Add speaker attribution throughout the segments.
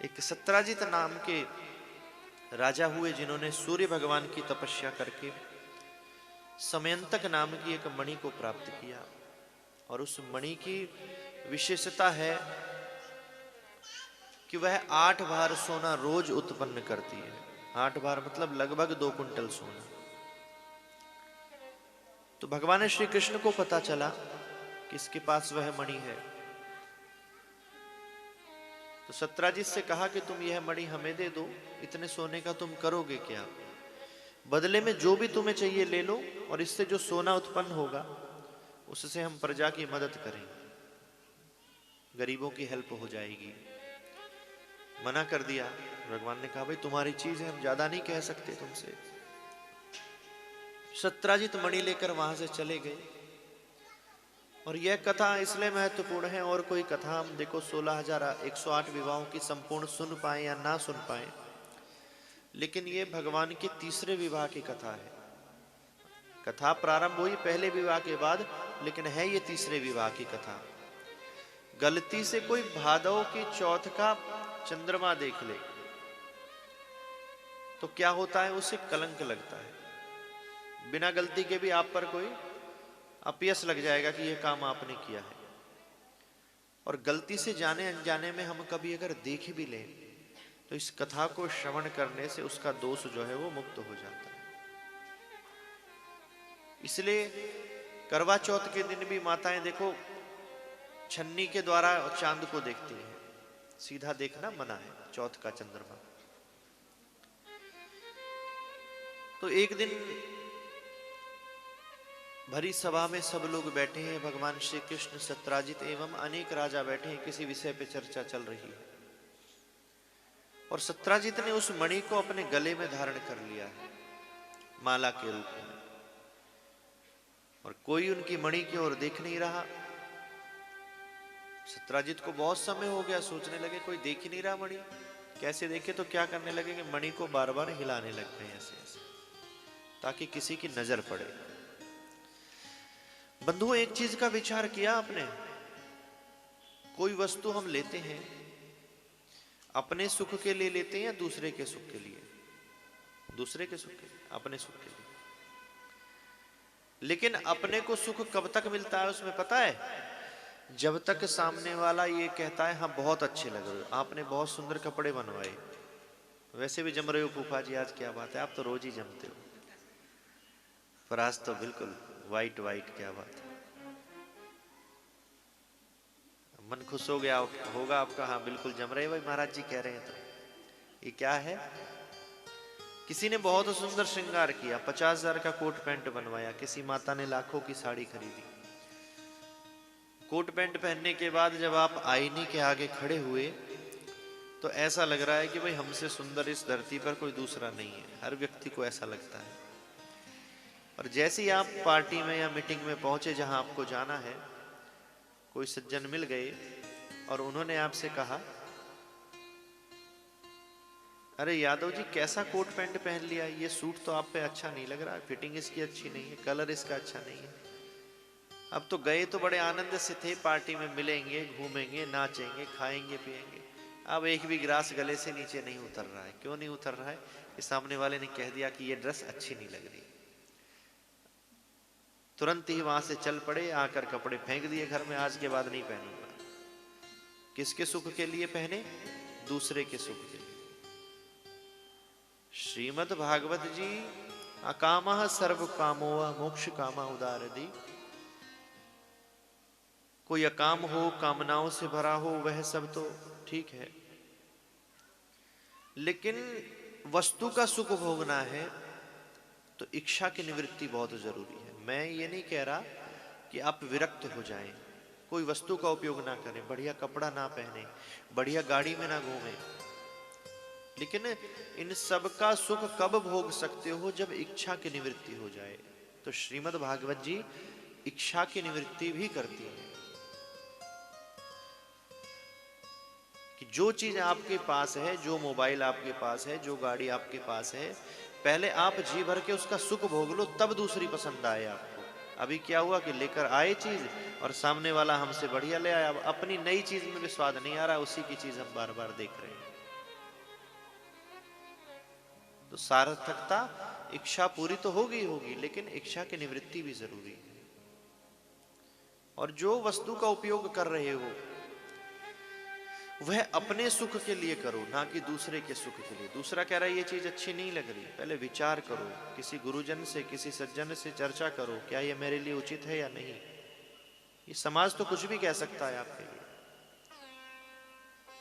Speaker 1: एक सत्राजित नाम के राजा हुए जिन्होंने सूर्य भगवान की तपस्या करके समयंतक नाम की एक मणि को प्राप्त किया। और उस मणि की विशेषता है कि वह 8 भार सोना रोज उत्पन्न करती है। 8 भार मतलब लगभग 2 कुंटल सोना। तो भगवान श्री कृष्ण को पता चला कि इसके पास वह मणि है। तो सत्राजित से कहा कि तुम यह मणि हमें दे दो, इतने सोने का तुम करोगे क्या? बदले में जो भी तुम्हें चाहिए ले लो, और इससे जो सोना उत्पन्न होगा उससे हम प्रजा की मदद करेंगे, गरीबों की हेल्प हो जाएगी। मना कर दिया। भगवान ने कहा भाई तुम्हारी चीज है, हम ज्यादा नहीं कह सकते तुमसे। सत्राजित मणि लेकर वहां से चले गए। और यह कथा इसलिए महत्वपूर्ण है, और कोई कथा हम देखो 16,108 विवाहों की संपूर्ण सुन पाए या ना सुन पाए, लेकिन यह भगवान के तीसरे विवाह की कथा है। कथा प्रारंभ हुई पहले विवाह के बाद, लेकिन है ये तीसरे विवाह की कथा। गलती से कोई भादव की चौथ का चंद्रमा देख ले तो क्या होता है, उसे कलंक लगता है। बिना गलती के भी आप पर कोई अपयश लग जाएगा कि यह काम आपने किया है। और गलती से जाने अनजाने में हम कभी अगर देख भी लें तो इस कथा को श्रवण करने से उसका दोष जो है वो मुक्त हो जाता है। इसलिए करवा चौथ के दिन भी माताएं देखो छन्नी के द्वारा चांद को देखती हैं। सीधा देखना मना है, चौथ का चंद्रमा। तो एक दिन भरी सभा में सब लोग बैठे हैं, भगवान श्री कृष्ण, सत्राजित एवं अनेक राजा बैठे हैं, किसी विषय पे चर्चा चल रही है। और सत्राजित ने उस मणि को अपने गले में धारण कर लिया है माला के रूप में, और कोई उनकी मणि की ओर देख नहीं रहा। सत्राजित को बहुत समय हो गया, सोचने लगे कोई देख ही नहीं रहा मणि, कैसे देखे? तो क्या करने लगे कि मणि को बार बार हिलाने लग गए ऐसे ऐसे, ताकि किसी की नजर पड़े। बंधुओं, एक चीज का विचार किया आपने? कोई वस्तु हम लेते हैं अपने सुख के लिए लेते हैं या दूसरे के सुख के लिए? दूसरे के सुख के लिए, अपने सुख के लिए। लेकिन अपने को सुख कब तक मिलता है उसमें पता है? जब तक सामने वाला ये कहता है हाँ बहुत अच्छे लग रहे हो, आपने बहुत सुंदर कपड़े बनवाए, वैसे भी जम रहे हो फूफा जी, आज क्या बात है, आप तो रोज ही जमते हो, पर आज तो बिल्कुल वाइट वाइट, क्या बात है। मन खुश हो गया होगा आपका, हाँ बिल्कुल जम रहे भाई, महाराज जी कह रहे हैं। तो ये क्या है? किसी ने बहुत सुंदर श्रृंगार किया, 50,000 का कोट पैंट बनवाया, किसी माता ने लाखों की साड़ी खरीदी। कोट पैंट पहनने के बाद जब आप आईने के आगे खड़े हुए तो ऐसा लग रहा है कि भाई हमसे सुंदर इस धरती पर कोई दूसरा नहीं है, हर व्यक्ति को ऐसा लगता है। और जैसे ही आप पार्टी में या मीटिंग में पहुंचे जहां आपको जाना है, कोई सज्जन मिल गए और उन्होंने आपसे कहा, अरे यादव जी कैसा कोट पैंट पहन लिया, ये सूट तो आप पे अच्छा नहीं लग रहा, फिटिंग इसकी अच्छी नहीं है, कलर इसका अच्छा नहीं है। अब तो गए तो बड़े आनंद से थे, पार्टी में मिलेंगे, घूमेंगे, नाचेंगे, खाएंगे, पिएंगे, अब एक भी गिलास गले से नीचे नहीं उतर रहा है। क्यों नहीं उतर रहा है? कि सामने वाले ने कह दिया कि ये ड्रेस अच्छी नहीं लग रही। तुरंत ही वहां से चल पड़े, आकर कपड़े फेंक दिए घर में, आज के बाद नहीं पहनूंगा। किसके सुख के लिए पहने? दूसरे के सुख के लिए। श्रीमद् भागवत जी, अकामः सर्व कामो मोक्ष कामा उदारदी। कोई अकाम हो, कामनाओं से भरा हो, वह सब तो ठीक है, लेकिन वस्तु का सुख भोगना है तो इच्छा की निवृत्ति बहुत जरूरी है। मैं ये नहीं कह रहा कि आप विरक्त हो जाएं, कोई वस्तु का उपयोग ना करें, बढ़िया कपड़ा ना पहने, बढ़िया गाड़ी में ना घूमें, लेकिन इन सब का सुख कब भोग सकते हो? जब इच्छा की निवृत्ति हो जाए। तो श्रीमद् भागवत जी इच्छा की निवृत्ति भी करती है कि जो चीज आपके पास है, जो मोबाइल आपके पास है, जो गाड़ी आपके पास है, पहले आप जी भर के उसका सुख भोग लो, तब दूसरी पसंद आए आपको। अभी क्या हुआ कि लेकर आए चीज और सामने वाला हमसे बढ़िया ले आया, अब अपनी नई चीज में भी स्वाद नहीं आ रहा, उसी की चीज हम बार बार देख रहे हैं। तो सार्थकता, इच्छा पूरी तो होगी होगी, लेकिन इच्छा की निवृत्ति भी जरूरी है। और जो वस्तु का उपयोग कर रहे हो वह अपने सुख के लिए करो, ना कि दूसरे के सुख के लिए। दूसरा कह रहा है ये चीज अच्छी नहीं लग रही, पहले विचार करो, किसी गुरुजन से, किसी सज्जन से चर्चा करो, क्या ये मेरे लिए उचित है या नहीं। ये समाज तो कुछ भी कह सकता है आपके लिए।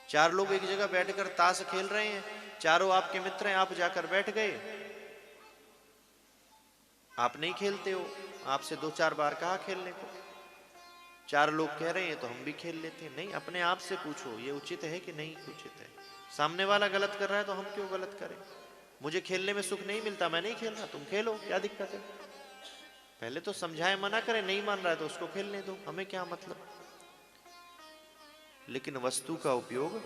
Speaker 1: चार लोग एक जगह बैठकर ताश खेल रहे हैं, चारों आपके मित्र हैं, आप जाकर बैठ गए, आप नहीं खेलते हो, आपसे 2-4 बार कहा खेलने को, चार लोग कह रहे हैं तो हम भी खेल लेते हैं। नहीं, अपने आप से पूछो ये उचित है कि नहीं उचित है। सामने वाला गलत कर रहा है तो हम क्यों गलत करें। मुझे खेलने में सुख नहीं मिलता, मैं नहीं खेल रहा, तुम खेलो, क्या दिक्कत है। पहले तो समझाए, मना करें, नहीं मान रहा है तो उसको खेलने दो, हमें क्या मतलब। लेकिन वस्तु का उपयोग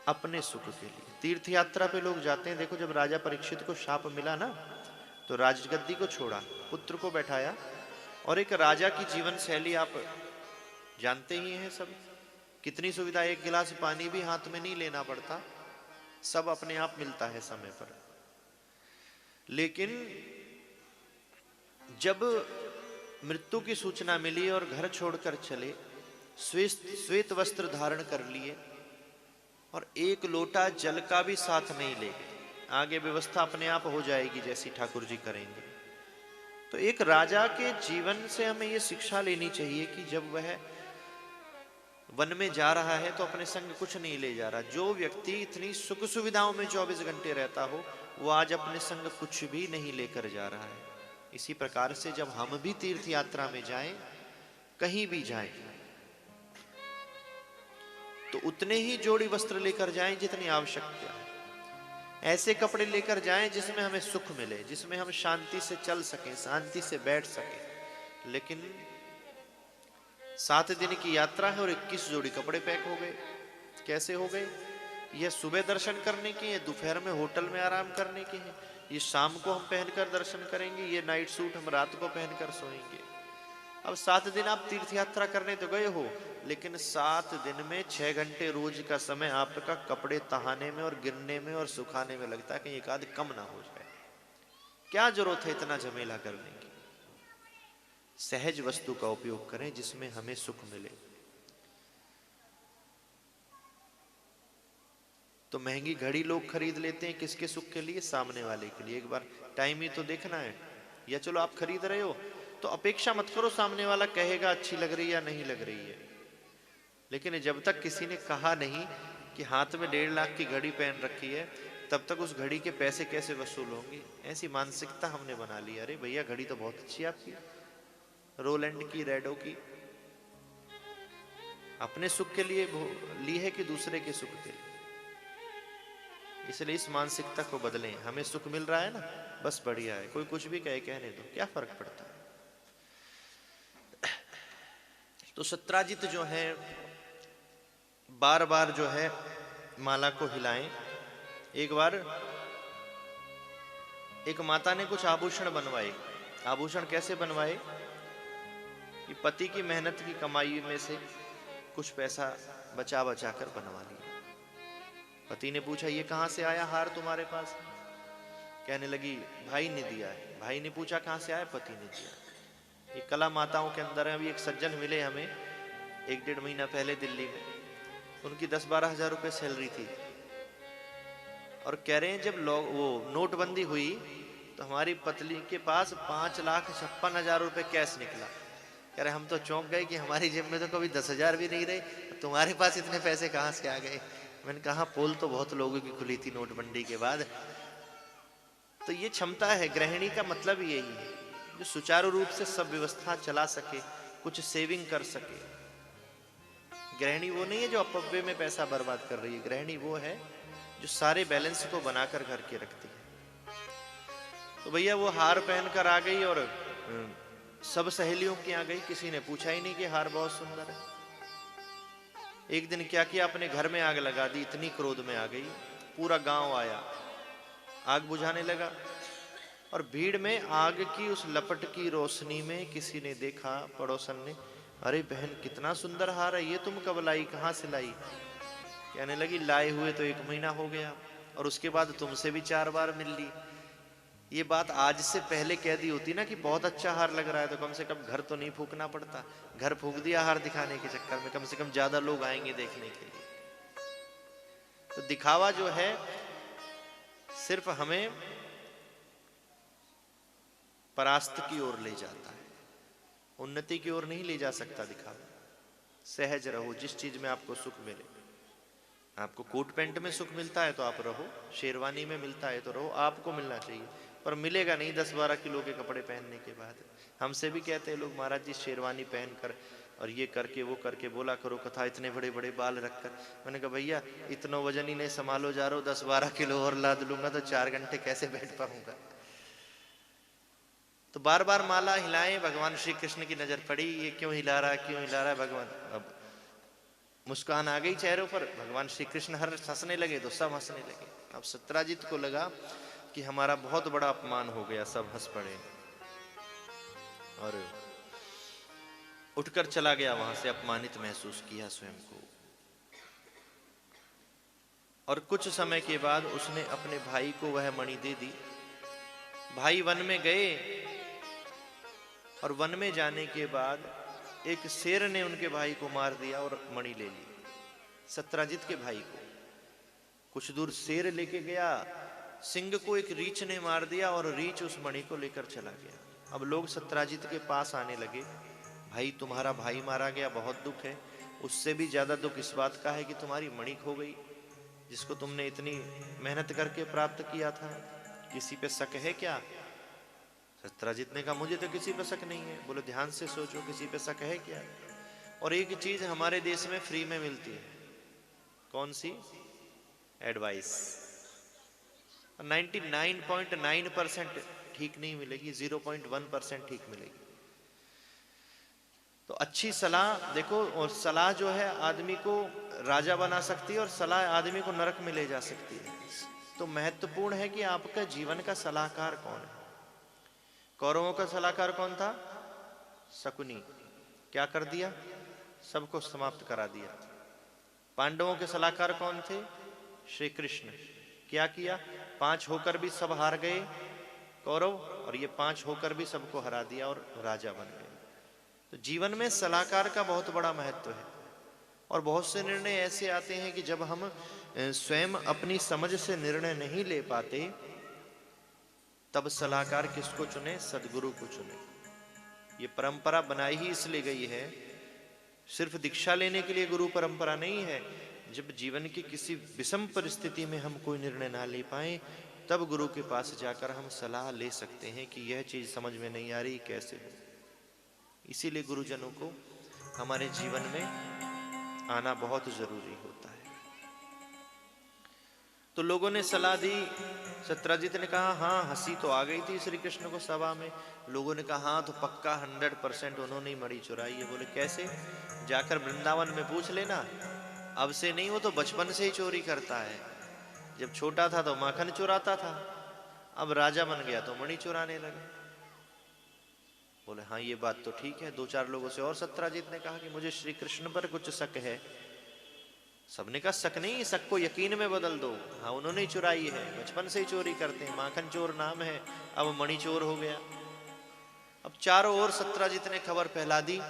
Speaker 1: अपने सुख के लिए। तीर्थ यात्रा पे लोग जाते हैं, देखो जब राजा परीक्षित को शाप मिला ना, तो राजगद्दी को छोड़ा, पुत्र को बैठाया, और एक राजा की जीवन शैली आप जानते ही हैं सब, कितनी सुविधा, एक गिलास पानी भी हाथ में नहीं लेना पड़ता, सब अपने आप मिलता है समय पर। लेकिन जब मृत्यु की सूचना मिली और घर छोड़कर चले, श्वेत वस्त्र धारण कर लिए और एक लोटा जल का भी साथ नहीं ले गए। आगे व्यवस्था अपने आप हो जाएगी जैसी ठाकुर जी करेंगे। तो एक राजा के जीवन से हमें ये शिक्षा लेनी चाहिए कि जब वह वन में जा रहा है तो अपने संग कुछ नहीं ले जा रहा। जो व्यक्ति इतनी सुख सुविधाओं में 24 घंटे रहता हो, वो आज अपने संग कुछ भी नहीं लेकर जा रहा है। इसी प्रकार से जब हम भी तीर्थ यात्रा में जाएं, कहीं भी जाएं, तो उतने ही जोड़ी वस्त्र लेकर जाएं जितनी आवश्यकता है। ऐसे कपड़े लेकर जाएं जिसमें हमें सुख मिले, जिसमें हम शांति से चल सकें, शांति से बैठ सकें। लेकिन 7 दिन की यात्रा है और 21 जोड़ी कपड़े पैक हो गए। कैसे हो गए? ये सुबह दर्शन करने की है, दोपहर में होटल में आराम करने की है, ये शाम को हम पहनकर दर्शन करेंगे, ये नाइट सूट हम रात को पहनकर सोएंगे। अब 7 दिन आप तीर्थ यात्रा करने तो गए हो, लेकिन 7 दिन में 6 घंटे रोज का समय आपका कपड़े तहाने में और गिरने में और सुखाने में लगता है, कहीं एक आध कम ना हो जाए। क्या जरूरत है इतना झमेला करने की। सहज वस्तु का उपयोग करें जिसमें हमें सुख मिले। तो महंगी घड़ी लोग खरीद लेते हैं किसके सुख के लिए? सामने वाले के लिए। एक बार टाइम ही तो देखना है। या चलो आप खरीद रहे हो तो अपेक्षा मत करो सामने वाला कहेगा अच्छी लग रही है या नहीं लग रही है। लेकिन जब तक किसी ने कहा नहीं कि हाथ में 1.5 लाख की घड़ी पहन रखी है, तब तक उस घड़ी के पैसे कैसे वसूल होंगे? ऐसी मानसिकता हमने बना ली। अरे भैया घड़ी तो बहुत अच्छी है आपकी, रोलैंड की, रेडो की। अपने सुख के लिए ली है कि दूसरे के सुख के लिए? इसलिए इस मानसिकता को बदलें। हमें सुख मिल रहा है ना, बस बढ़िया है, कोई कुछ भी कहे, कहने दो, क्या फर्क पड़ता है। तो सत्राजित जो है बार बार जो है माला को हिलाएं। एक बार एक माता ने कुछ आभूषण बनवाए। आभूषण कैसे बनवाए कि पति की मेहनत की कमाई में से कुछ पैसा बचा बचा कर बनवा लिया। पति ने पूछा ये कहां से आया हार तुम्हारे पास? कहने लगी भाई ने दिया है। भाई ने पूछा कहां से आया? पति ने दिया। ये कला माताओं के अंदर है। अभी एक सज्जन मिले हमें 1-1.5 महीना पहले दिल्ली में। उनकी 10-12 हजार रुपए सैलरी थी और कह रहे हैं जब वो नोटबंदी हुई तो हमारी पत्नी के पास 5,56,000 रुपए कैश निकला। कह रहे हम तो चौंक गए कि हमारी जेब में तो कभी 10,000 भी नहीं रहे, तुम्हारे पास इतने पैसे कहां से आ गए? मैंने कहा पोल तो बहुत लोगों की खुली थी नोटबंदी के बाद। तो ये क्षमता है। गृहिणी का मतलब यही है जो सुचारू रूप से सब व्यवस्था चला सके, कुछ सेविंग कर सके। गृहिणी वो नहीं है जो अपव्यय में पैसा बर्बाद कर रही है। गृहिणी वो है जो सारे बैलेंस को बनाकर घर के रखती है। तो भैया वो हार पहनकर आ गई और सब सहेलियों की आ गई, किसी ने पूछा ही नहीं कि हार बहुत सुंदर है। एक दिन क्या किया, अपने घर में आग लगा दी। इतनी क्रोध में आ गई, पूरा गांव आया, आग बुझाने लगा और भीड़ में आग की उस लपट की रोशनी में किसी ने देखा, पड़ोसन ने, अरे बहन कितना सुंदर हार है, ये तुम कब लाई, कहां से लाई? कहने लगी लाए हुए तो 1 महीना हो गया। और उसके बाद तुमसे भी 4 बार मिल ली। ये बात आज से पहले कह दी होती ना कि बहुत अच्छा हार लग रहा है, तो कम से कम घर तो नहीं फूकना पड़ता। घर फूक दिया हार दिखाने के चक्कर में, कम से कम ज्यादा लोग आएंगे देखने के लिए। तो दिखावा जो है सिर्फ हमें परास्त की ओर ले जाता है, उन्नति की ओर नहीं ले जा सकता दिखावा। सहज रहो, जिस चीज में आपको सुख मिले। आपको कोट पैंट में सुख मिलता है तो आप रहो, शेरवानी में मिलता है तो रहो, आपको मिलना चाहिए। पर मिलेगा नहीं 10-12 किलो के कपड़े पहनने के बाद। हमसे भी कहते हैं लोग, महाराज जी शेरवानी पहन कर और ये करके वो करके बोला करो कथा, इतने बड़े बड़े बाल रखकर। मैंने कहा भैया इतना वजन ही नहीं संभालो जा रहा हो, 10-12 किलो और लाद लूंगा तो 4 घंटे कैसे बैठ पाऊंगा। तो बार बार माला हिलाएं, भगवान श्री कृष्ण की नजर पड़ी, ये क्यों हिला रहा है, क्यों हिला रहा है भगवान। अब मुस्कान आ गई चेहरों पर, भगवान श्री कृष्ण हंसने लगे तो सब हंसने लगे। अब सत्राजित को लगा कि हमारा बहुत बड़ा अपमान हो गया, सब हंस पड़े और उठकर चला गया वहां से, अपमानित महसूस किया स्वयं को। और कुछ समय के बाद उसने अपने भाई को वह मणि दे दी। भाई वन में गए और वन में जाने के बाद एक शेर ने उनके भाई को मार दिया और मणि ले ली, सत्राजित के भाई को। कुछ दूर शेर लेके गया, सिंह को एक रीछ ने मार दिया और रीछ उस मणि को लेकर चला गया। अब लोग सत्राजित के पास आने लगे, भाई तुम्हारा भाई मारा गया, बहुत दुख है। उससे भी ज्यादा दुख इस बात का है कि तुम्हारी मणि खो गई, जिसको तुमने इतनी मेहनत करके प्राप्त किया था। किसी पे शक है क्या? सत्राजित ने कहा मुझे तो किसी पे शक नहीं है। बोले ध्यान से सोचो, किसी पे शक है क्या? और एक चीज हमारे देश में फ्री में मिलती है, कौन सी? एडवाइस। 99.9% ठीक नहीं मिलेगी, 0.1% ठीक मिलेगी। तो अच्छी सलाह देखो, और सलाह जो है आदमी को राजा बना सकती है और सलाह आदमी को नरक में ले जा सकती है। तो महत्वपूर्ण है कि आपका जीवन का सलाहकार कौन है। कौरवों का सलाहकार कौन था? शकुनी। क्या कर दिया? सबको समाप्त करा दिया। पांडवों के सलाहकार कौन थे? श्री कृष्ण। क्या किया? 5 होकर भी सब हार गए कौरव, और ये 5 होकर भी सबको हरा दिया और राजा बन गए। तो जीवन में सलाहकार का बहुत बड़ा महत्व है। और बहुत से निर्णय ऐसे आते हैं कि जब हम स्वयं अपनी समझ से निर्णय नहीं ले पाते, तब सलाहकार किसको चुने? सदगुरु को चुने। ये परंपरा बनाई ही इसलिए गई है, सिर्फ दीक्षा लेने के लिए गुरु परंपरा नहीं है। जब जीवन की किसी विषम परिस्थिति में हम कोई निर्णय ना ले पाए, तब गुरु के पास जाकर हम सलाह ले सकते हैं कि यह चीज समझ में नहीं आ रही, कैसे हो। इसीलिए गुरुजनों को हमारे जीवन में आना बहुत जरूरी होता है। तो लोगों ने सलाह दी, सत्राजित ने कहा हाँ, हंसी तो आ गई थी श्री कृष्ण को सभा में। लोगों ने कहा हाँ तो पक्का 100% उन्होंने ही मणि चुराई है। बोले कैसे? जाकर वृंदावन में पूछ लेना, अब से नहीं, वो तो बचपन से ही चोरी करता है। जब छोटा था तो माखन चुराता था, अब राजा बन गया तो मणि चुराने लगा। बोले हाँ ये बात तो ठीक है। 2-4 लोगों से और सत्राजित ने कहा कि मुझे श्री कृष्ण पर कुछ शक है। सबने कहा शक नहीं, शक को यकीन में बदल दो। हाँ उन्होंने ही चुराई है, बचपन से ही चोरी करते हैं, माखन चोर नाम है, अब मणि चोर हो गया। अब चारों ओर सत्राजित ने खबर फैला दी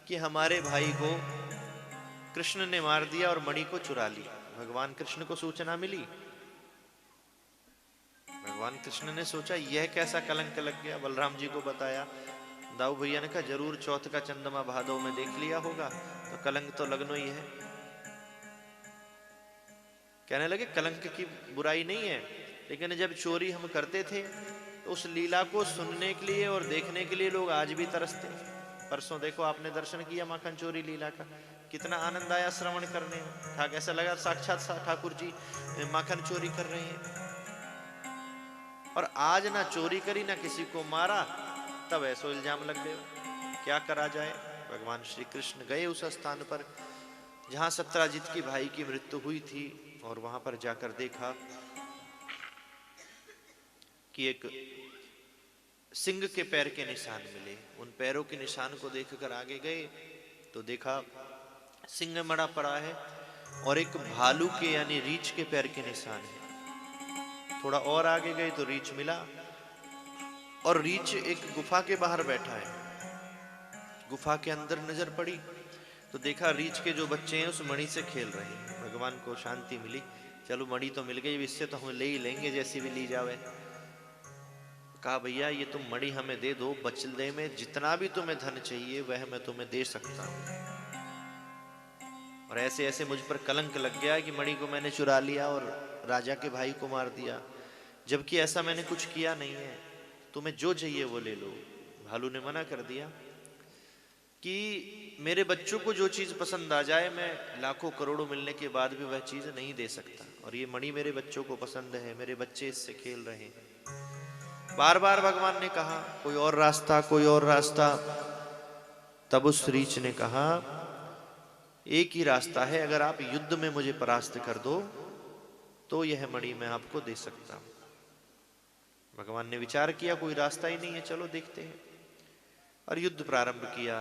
Speaker 1: कि हमारे भाई को कृष्ण ने मार दिया और मणि को चुरा लिया। भगवान कृष्ण को सूचना मिली। भगवान कृष्ण ने सोचा यह कैसा कलंक लग गया, बलराम जी को बताया। दाऊ भैया ने कहा जरूर चौथ का चंद्रमा भादव में देख लिया होगा, तो कलंक तो लगनो ही है। कहने लगे कलंक की बुराई नहीं है, लेकिन जब चोरी हम करते थे तो उस लीला को सुनने के लिए और देखने के लिए लोग आज भी तरसते हैं। परसों देखो आपने दर्शन किया माखन चोरी लीला का, कितना आनंद आया श्रवण करने में। था कैसा लगा, साक्षात ठाकुर जी माखन चोरी कर रहे हैं। और आज ना चोरी करी ना किसी को मारा, तब ऐसा इल्जाम लग गया। क्या करा जाए? भगवान श्री कृष्ण गए उस स्थान पर जहां सत्राजित की भाई की मृत्यु हुई थी, और वहां पर जाकर देखा कि एक सिंह के पैर के निशान मिले। उन पैरों के निशान को देखकर आगे गए तो देखा सिंह मड़ा पड़ा है और एक भालू के यानी रीछ के पैर के निशान है। थोड़ा और आगे गए तो रीछ मिला, और रीछ एक गुफा के बाहर बैठा है। गुफा के अंदर नजर पड़ी तो देखा रीछ के जो बच्चे हैं उस मणि से खेल रहे हैं। भगवान को शांति मिली, चलो मणि तो मिल गई, इससे तो हम ले ही लेंगे जैसी भी ली जावे। कहा भैया ये तुम मणि हमें दे दो, बचले में जितना भी तुम्हें धन चाहिए वह मैं तुम्हें दे सकता हूं। और ऐसे ऐसे मुझ पर कलंक लग गया कि मणि को मैंने चुरा लिया और राजा के भाई को मार दिया, जबकि ऐसा मैंने कुछ किया नहीं है, तुम्हें जो चाहिए वो ले लो। भालू ने मना कर दिया कि मेरे बच्चों को जो चीज पसंद आ जाए मैं लाखों करोड़ों मिलने के बाद भी वह चीज नहीं दे सकता, और ये मणि मेरे बच्चों को पसंद है, मेरे बच्चे इससे खेल रहे हैं। बार बार भगवान ने कहा कोई और रास्ता, कोई और रास्ता। तब उस रीछ ने कहा एक ही रास्ता है, अगर आप युद्ध में मुझे परास्त कर दो तो यह मणि मैं आपको दे सकता हूं। भगवान ने विचार किया कोई रास्ता ही नहीं है, चलो देखते हैं, और युद्ध प्रारंभ किया।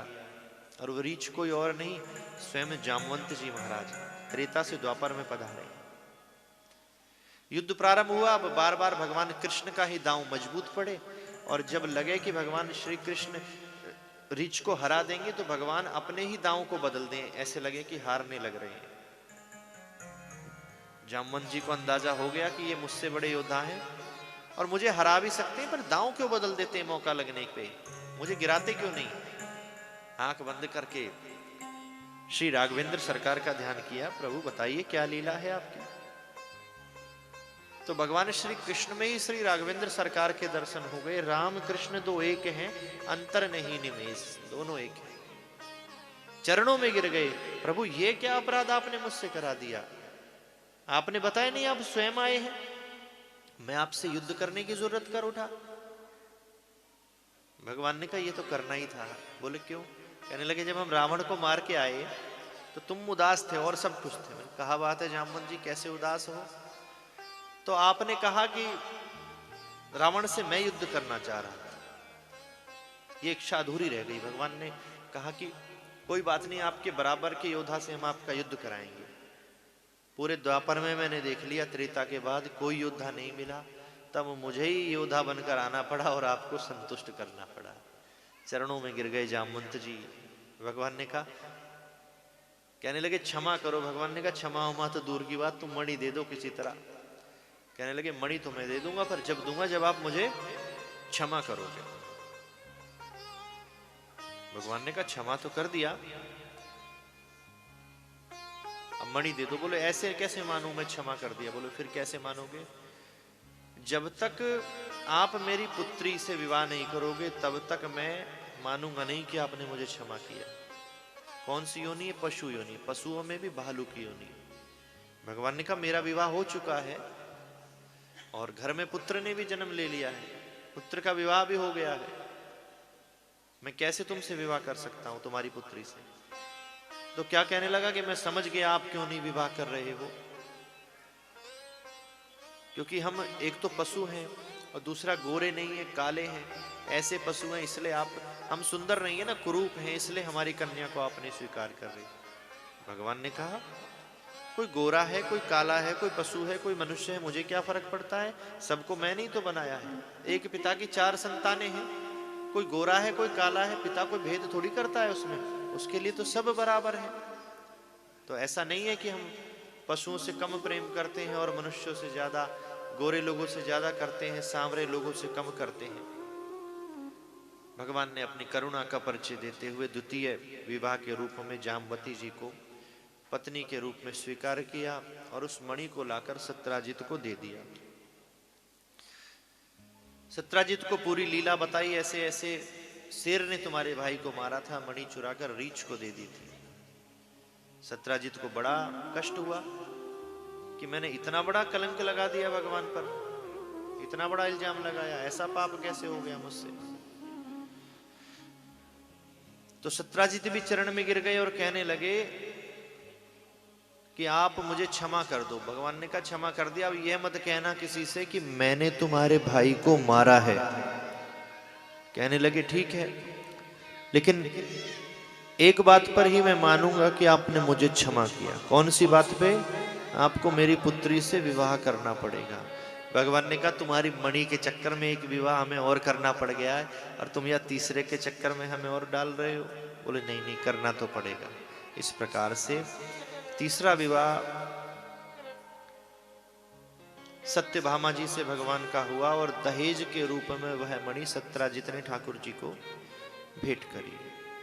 Speaker 1: और वो रीछ कोई और नहीं, स्वयं जामवंत जी महाराज त्रेता से द्वापर में पधारे। युद्ध प्रारंभ हुआ। अब बार बार भगवान कृष्ण का ही दांव मजबूत पड़े, और जब लगे कि भगवान श्री कृष्ण रीछ को हरा देंगे तो भगवान अपने ही दांव को बदल दें, ऐसे लगे कि हारने लग रहे हैं। जामवंत जी को अंदाजा हो गया कि ये मुझसे बड़े योद्धा हैं और मुझे हरा भी सकते हैं, पर दांव क्यों बदल देते हैं मौका लगने पे, मुझे गिराते क्यों नहीं। आंख बंद करके श्री राघवेंद्र सरकार का ध्यान किया, प्रभु बताइए क्या लीला है आपकी। तो भगवान श्री कृष्ण में ही श्री राघवेंद्र सरकार के दर्शन हो गए। राम कृष्ण दो एक हैं, अंतर नहीं निमेष, दोनों एक हैं। चरणों में गिर गए, प्रभु ये क्या अपराध आपने मुझसे करा दिया, आपने बताया नहीं, आप स्वयं आए हैं, मैं आपसे युद्ध करने की जरूरत कर उठा। भगवान ने कहा ये तो करना ही था। बोले क्यों? कहने लगे जब हम रावण को मार के आए तो तुम उदास थे और सब खुश थे। मैंने कहा बात है जामवंत जी, कैसे उदास हो? तो आपने कहा कि रावण से मैं युद्ध करना चाह रहा था, ये इच्छा अधूरी रह गई। भगवान ने कहा कि कोई बात नहीं, आपके बराबर के योद्धा से हम आपका युद्ध कराएंगे। पूरे द्वापर में मैंने देख लिया, त्रेता के बाद कोई योद्धा नहीं मिला, तब मुझे ही योद्धा बनकर आना पड़ा और आपको संतुष्ट करना पड़ा। चरणों में गिर गए जामवंत जी। भगवान ने कहा, कहने लगे क्षमा करो। भगवान ने कहा क्षमा उमा तो दूर की बात, तुम मणि दे दो किसी तरह। कहने लगे मणि तो मैं दे दूंगा, पर जब दूंगा जब आप मुझे क्षमा करोगे। भगवान ने कहा क्षमा तो कर दिया, अब मणि दे दो। बोले ऐसे कैसे मानूं मैं, क्षमा कर दिया। बोले फिर कैसे मानोगे? जब तक आप मेरी पुत्री से विवाह नहीं करोगे तब तक मैं मानूंगा नहीं कि आपने मुझे क्षमा किया। कौन सी योनि है? पशु योनि, पशुओं में भी भालू की योनि। भगवान ने कहा मेरा विवाह हो चुका है और घर में पुत्र ने भी जन्म ले लिया है, पुत्र का विवाह भी हो गया है, मैं कैसे तुमसे विवाह कर सकता हूं तुम्हारी पुत्री से? तो क्या कहने लगा कि मैं समझ गया आप क्यों नहीं विवाह कर रहे हो, क्योंकि हम एक तो पशु हैं और दूसरा गोरे नहीं है, काले हैं, ऐसे पशु हैं, इसलिए हम सुंदर नहीं है ना, कुरूप हैं, इसलिए हमारी कन्या को आपने स्वीकार कर रही। भगवान ने कहा कोई गोरा है, कोई काला है, कोई पशु है, कोई मनुष्य है, मुझे क्या फर्क पड़ता है, सबको मैंने ही तो बनाया है। एक पिता की 4 संतानें हैं, कोई गोरा है, कोई काला है, पिता कोई भेद थोड़ी करता है उसमें, उसके लिए तो सब बराबर है। तो ऐसा नहीं है कि हम पशुओं से कम प्रेम करते हैं और मनुष्यों से ज्यादा, गोरे लोगों से ज्यादा करते हैं, सांवरे लोगों से कम करते हैं। भगवान ने अपनी करुणा का परिचय देते हुए द्वितीय विवाह के रूप में जामवती जी को पत्नी के रूप में स्वीकार किया और उस मणि को लाकर सत्राजित को दे दिया। सत्राजित को पूरी लीला बताई, ऐसे ऐसे शेर ने तुम्हारे भाई को मारा था, मणि चुराकर रीछ को दे दी थी। सत्राजित को बड़ा कष्ट हुआ कि मैंने इतना बड़ा कलंक लगा दिया भगवान पर, इतना बड़ा इल्जाम लगाया, ऐसा पाप कैसे हो गया मुझसे। तो सत्राजित भी चरण में गिर गए और कहने लगे कि आप मुझे क्षमा कर दो। भगवान ने कहा क्षमा कर दिया, अब यह मत कहना किसी से कि मैंने तुम्हारे भाई को मारा है। कहने लगे ठीक है, लेकिन एक बात पर ही मैं मानूंगा कि आपने मुझे क्षमा किया। कौन सी बात पे? आपको मेरी पुत्री से विवाह करना पड़ेगा। भगवान ने कहा तुम्हारी मणि के चक्कर में एक विवाह हमें और करना पड़ गया है और तुम यह तीसरे के चक्कर में हमें और डाल रहे हो। बोले नहीं नहीं करना तो पड़ेगा। इस प्रकार से तीसरा विवाह सत्यभामा जी से भगवान का हुआ और दहेज के रूप में वह मणि सत्यराजित ने ठाकुर जी को भेंट करी।